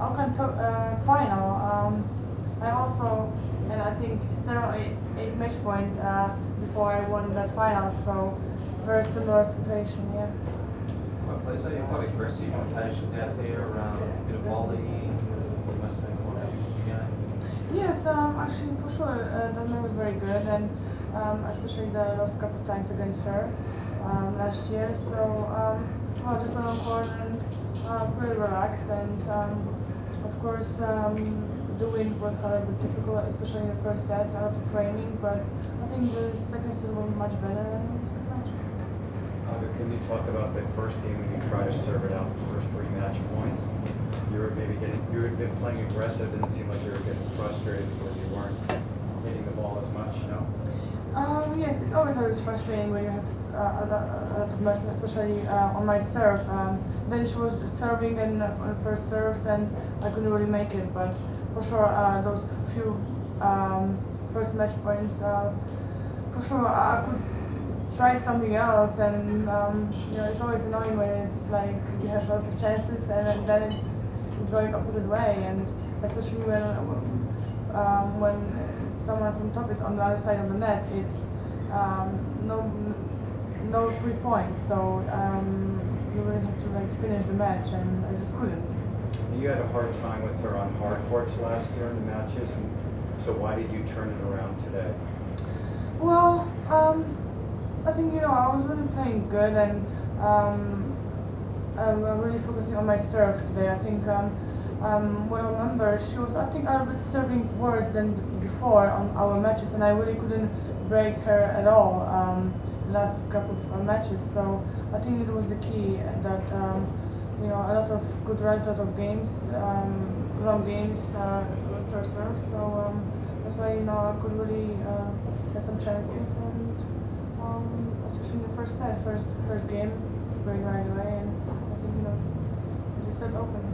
Auckland final. I also, and I think 8 match point before I won that final. So very similar situation, yeah. Well, please, so you're quite aggressive on occasions out there, a bit of volleying, you must have been quite happy with your game. Yes, actually for sure, Donna was very good, and especially the last couple of times against her last year. So well, just went on court and pretty relaxed, and of course the wind was a little bit difficult, especially in the first set, a lot of raining. But I think the second set was much better than the first match. Can you talk about the first game when you try to serve it out the first 3 match points? You were been playing aggressive, and it seemed like you were getting frustrated because you weren't hitting the ball as much, no? Yes, it's always frustrating when you have a lot of match, especially on my serve. Then she was just serving and on the first serves, and I couldn't really make it. But for sure, those few first match points, for sure I could try something else. And you know, it's always annoying when it's like you have a lot of chances and then it's going opposite way, and especially when someone from top is on the other side of the net, it's no 3 points. So you really have to like finish the match, and I just couldn't. You had a hard time with her on hard courts last year in the matches, and so why did you turn it around today? Well, I think I was really playing good, and I'm really focusing on my serve today. I think when I remember, she was a little bit serving worse than before on our matches, and I really couldn't break her at all last couple of matches. So I think it was the key that a lot of good runs, a lot of games, long games with her serve. So that's why I could really have some chances, and especially in the first set, first game, going right away, and I think the set open.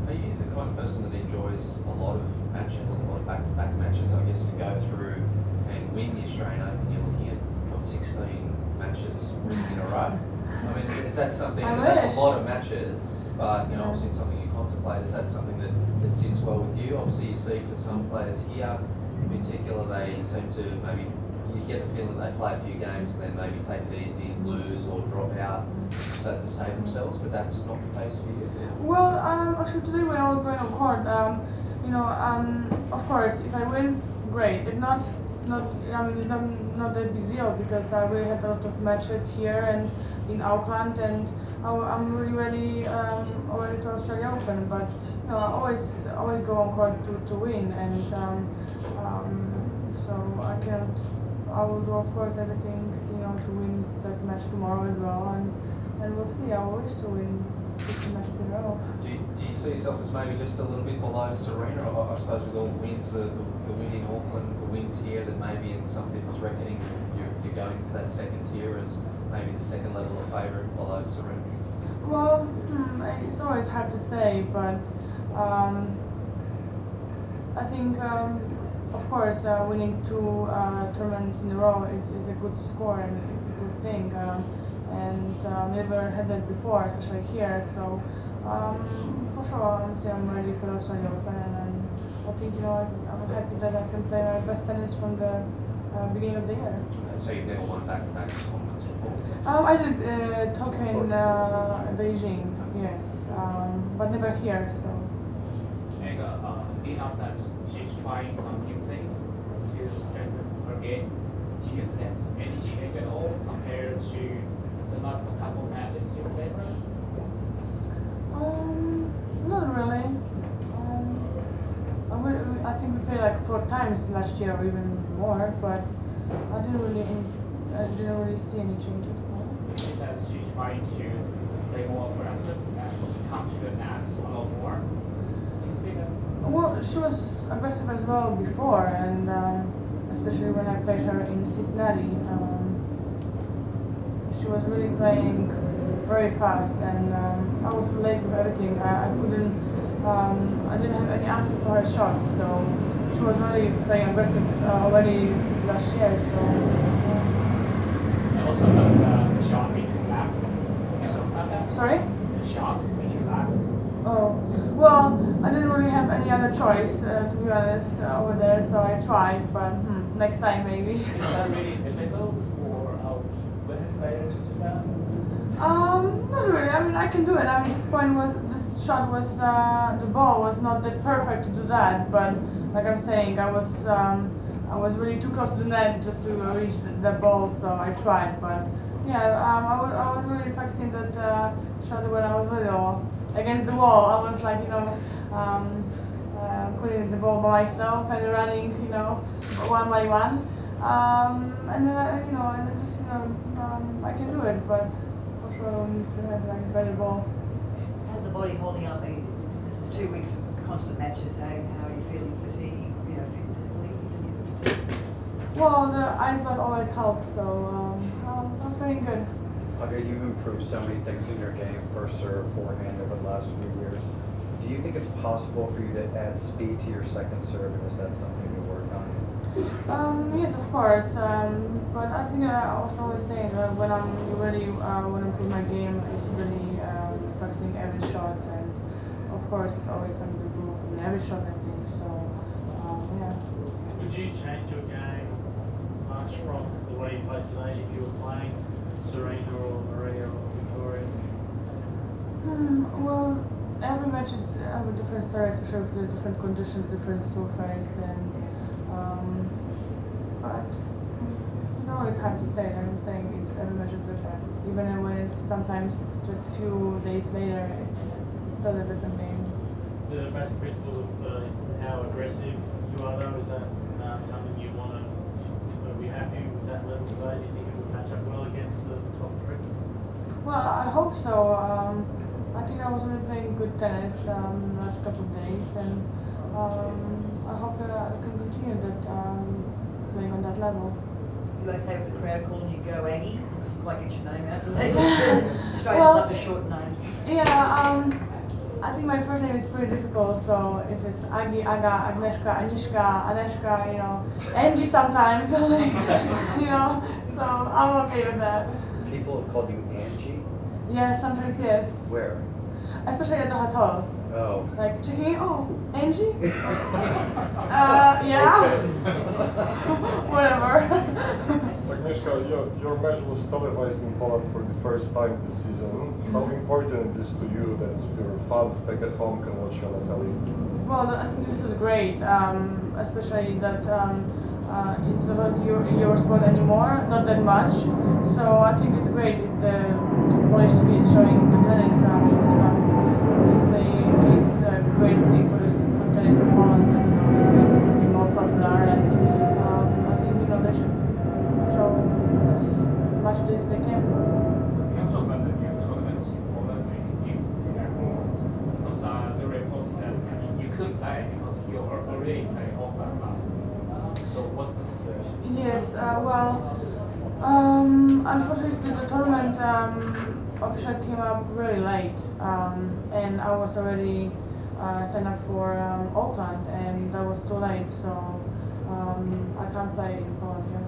Are you the kind of person that enjoys a lot of matches, a lot of back-to-back matches, I guess, to go through and win the Australian Open? You're looking at 16 matches in a row. I mean, is that something? That's a lot of matches, but obviously it's something you contemplate. Is that something that sits well with you? Obviously, you see for some players here, in particular, they seem to maybe. You get the feeling they play a few games and then maybe take it easy, lose or drop out, so to save themselves. But that's not the case for you. Well, actually today when I was going on court, of course, if I win, great. If not, it's not that big deal, because I really had a lot of matches here and in Auckland, and I'm really ready already to Australia Open. But I always go on court to win, and so I will do, of course, everything to win that match tomorrow as well, and we'll see. I wish to win 60 matches in a row. Do you see yourself as maybe just a little bit below Serena? I suppose with all the wins, the win in Auckland, the wins here, that maybe in some people's reckoning you're going to that second tier as maybe the second level of favourite below Serena. Well, it's always hard to say, but I think. Of course, winning 2 tournaments in a row is a good score and a good thing, and never had that before, especially here. So for sure, I'm ready for the Australian Open, and I think I'm happy that I can play my best tennis from the beginning of the year. So you've never won back-to-back tournaments before? I did Tokyo and Beijing, yes, but never here. So. In outside, she's trying some new things to strengthen her game. Do you sense any change at all compared to the last couple of matches you played her? Not really. I think we played like 4 times last year, or even more, but I didn't really see any changes. She said she's trying to play more aggressive and to come to the net a lot more. Do you think that? Well, she was aggressive as well before, and especially when I played her in Cincinnati, she was really playing very fast, and I was late with everything. I didn't have any answer for her shots, so she was really playing aggressive already last year. So. And also the shot between laps. Can you talk about that? Sorry? The shot between laps. Oh, well, Well, I didn't really have any other choice, to be honest, over there, so I tried, but next time maybe. Is that really difficult for a women player to do that? Not really. I mean, I can do it. I mean, this shot was, the ball was not that perfect to do that, but like I'm saying, I was really too close to the net just to reach the ball, so I tried. But yeah, I was really practicing that shot when I was little against the wall. I was like, putting the ball by myself and running, one by one, and then I I can do it, but. Sure needs to have like a better ball. How's the body holding up? This is 2 weeks of constant matches. How are you feeling? Fatigue? Physically? Fatigue? Well, the ice bath always helps, so I'm feeling good. Okay, you've improved so many things in your game, first serve, forehand over the last few years. Do you think it's possible for you to add speed to your second serve, and is that something you work on? Yes, of course. But I think I was always saying that when I'm really want to improve my game, it's really practicing every shot, and of course, it's always something to improve in every shot. I think so. Yeah. Would you change your game much from the way you played today if you were playing Serena or Maria or Victoria? Well, every match is a different story, especially with the different conditions, different surface, and. But it's always hard to say. Like I'm saying, every match is different. Even when it's sometimes just a few days later, it's still a different game. The basic principles of how aggressive you are, though, is that something you want to be happy with that level today? Do you think it would match up well against the top three? Well, I hope so. I think I was really playing good tennis last couple of days, and I hope I can continue that. Playing on that level. You okay with the crowd calling you Go Aggie? Might get your name out so they straight up the short names. Yeah, I think my first name is pretty difficult, so if it's Agi, Aga, Agnieszka, Aniszka, Aneshka, Angie sometimes, so I'm okay with that. People have called you Angie? Yeah, sometimes yes. Where? Especially at the hotels. Oh. Like checking in, Angie? Yeah. Whatever. Agnieszka, your match was televised in Poland for the first time this season. How important it is to you that your fans back at home can watch you on the telly? Well, I think this is great, especially that it's not Eurosport anymore, not that much. So I think it's great if the Polish TV is showing the tennis. Obviously, it's a great thing for tennis in Poland. It's going to be more popular, and I think they should show as much as they can. Can you talk about the game tournaments in Poland because the report says you could play because you already played offline last week. So what's the situation? Yes, unfortunately the tournament officially came up really late, and I was already signed up for Auckland, and that was too late, so I can't play in Poland. Yeah.